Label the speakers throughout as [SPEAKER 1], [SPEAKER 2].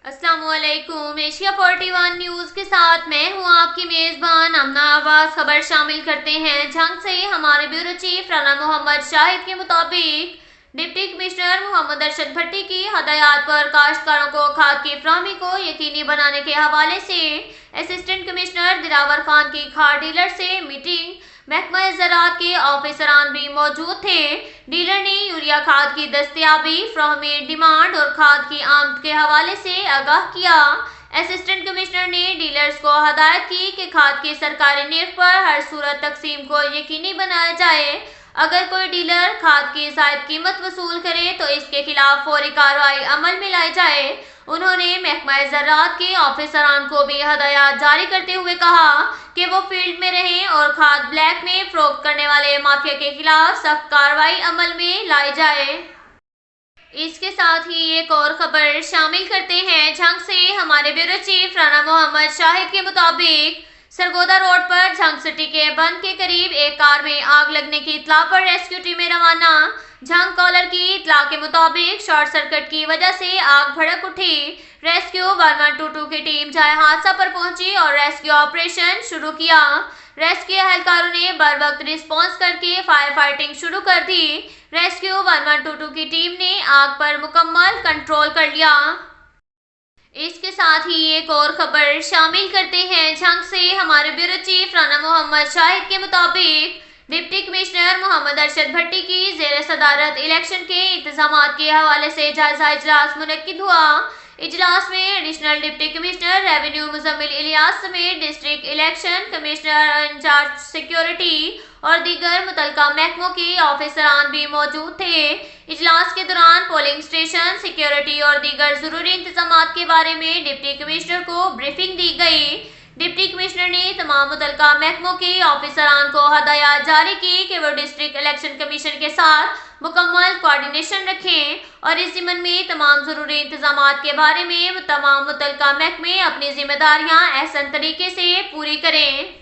[SPEAKER 1] अस्सलामुअलैकुम। Asia 41 news के साथ मैं हूं आपकी मेजबान अमना आवाज। खबर शामिल करते हैं झंग से। हमारे ब्यूरो चीफ राना मोहम्मद शाहिद के मुताबिक डिप्टी कमिश्नर मोहम्मद अरशद भट्टी की हदायत पर काश्तकारों को खाद की फराहमी को यकीनी बनाने के हवाले से असिस्टेंट कमिश्नर दिलावर खान की खाद डीलर से मीटिंग। महकमा ज़राअत के ऑफिसरान भी मौजूद थे। डीलर ने यूरिया खाद की दस्तयाबी, फ्राहमी, डिमांड और खाद की आमद के हवाले से आगाह किया। असिस्टेंट कमिश्नर ने डीलर्स को हदायत की कि खाद की सरकारी निर्ख पर हर सूरत तकसीम को यकीनी बनाया जाए। अगर कोई डीलर खाद की जायद कीमत वसूल करे तो इसके खिलाफ फौरी कार्रवाई अमल में लाई जाए। उन्होंने महकमा ज़राअत के ऑफिसरान को भी हदायत जारी करते हुए कहा कि वो फील्ड में रहें और खाद ब्लैक में फरोख्त करने वाले माफिया के खिलाफ सख्त कार्रवाई अमल में लाई जाए। इसके साथ ही एक और खबर शामिल करते हैं झंग से। हमारे ब्यूरो चीफ राना मोहम्मद शाहिद के मुताबिक सरगोदा रोड पर झंग सिटी के बंद के करीब एक कार में आग लगने की इत्तला पर रेस्क्यू टीमें रवाना। झंग कॉलर की इत्तला के मुताबिक शॉर्ट सर्किट की वजह से आग भड़क उठी। रेस्क्यू 1122 की टीम जगह हादसा पर पहुंची और रेस्क्यू ऑपरेशन शुरू किया। रेस्क्यू एहलकारों ने बर वक्त रिस्पॉन्स करके फायर फाइटिंग शुरू कर दी। रेस्क्यू 1122 की टीम ने आग पर मुकम्मल कंट्रोल कर लिया। इसके साथ ही एक और खबर शामिल करते हैं झंग से। हमारे ब्यूरो चीफ राना मोहम्मद शाहिद के मुताबिक डिप्टी कमिश्नर मोहम्मद अरशद भट्टी की ज़ेर सदारत इलेक्शन के इंतजाम के हवाले से जायजा इजलास मुनक्किद हुआ। इजलास में additional deputy commissioner revenue Muzammil Ilyas समेत district election commissioner incharge security और दीगर मुतलका महकमों के ऑफिसरान भी मौजूद थे। इजलास के दौरान पोलिंग स्टेशन, सिक्योरिटी और दीगर जरूरी इंतजाम के बारे में डिप्टी कमिश्नर को ब्रीफिंग दी गई। डिप्टी कमिश्नर ने तमाम मुतलका महकमों के ऑफिसरान को हदायत जारी की कि वो डिस्ट्रिक्ट इलेक्शन कमीशन के साथ मुकम्मल कोऑर्डिनेशन रखें और इस ज़िम्मन में तमाम ज़रूरी इंतजाम के बारे में तमाम मुतलका महकमे अपनी जिम्मेदारियां अहसन तरीके से पूरी करें।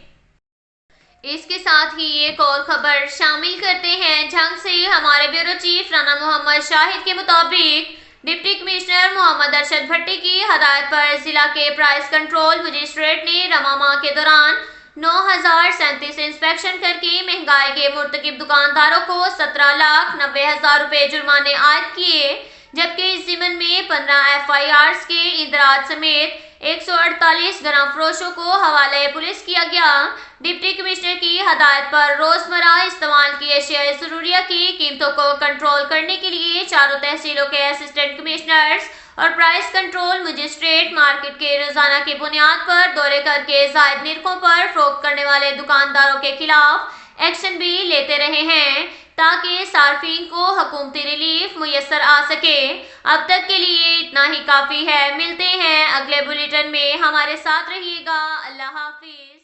[SPEAKER 1] इसके साथ ही एक और खबर शामिल करते हैं झंग से। हमारे ब्यूरो चीफ राना मोहम्मद शाहिद के मुताबिक डिप्टी कमिश्नर मोहम्मद अरशद भट्टी की हदायत पर जिला के प्राइस कंट्रोल मजिस्ट्रेट ने रवा माह के दौरान 9037 इंस्पेक्शन करके महंगाई के मुर्तकिब दुकानदारों को 17,90,000 रुपए जुर्माने आयद किए, जबकि इस ज़िम्मन में 15 FIRs के इंदराज समेत 148 गना फरोशों को हवाले पुलिस किया गया। डिप्टी कमिश्नर की हदायत पर रोजमर्रा इस्तेमाल की अशिया ज़रूरिया की कीमतों को कंट्रोल करने के लिए चारों तहसीलों के असिस्टेंट कमिश्नर्स और प्राइस कंट्रोल मजिस्ट्रेट मार्केट के रोजाना की बुनियाद पर दौरे करके जायद निर्खों पर फरोख्त करने वाले दुकानदारों के खिलाफ एक्शन भी लेते रहे हैं ताकि सार्फिन को हुकूमती रिलीफ मुयस्सर आ सके। अब तक के लिए इतना ही काफ़ी है। मिलते हैं अगले बुलेटिन में, हमारे साथ रहिएगा। अल्लाह हाफिज।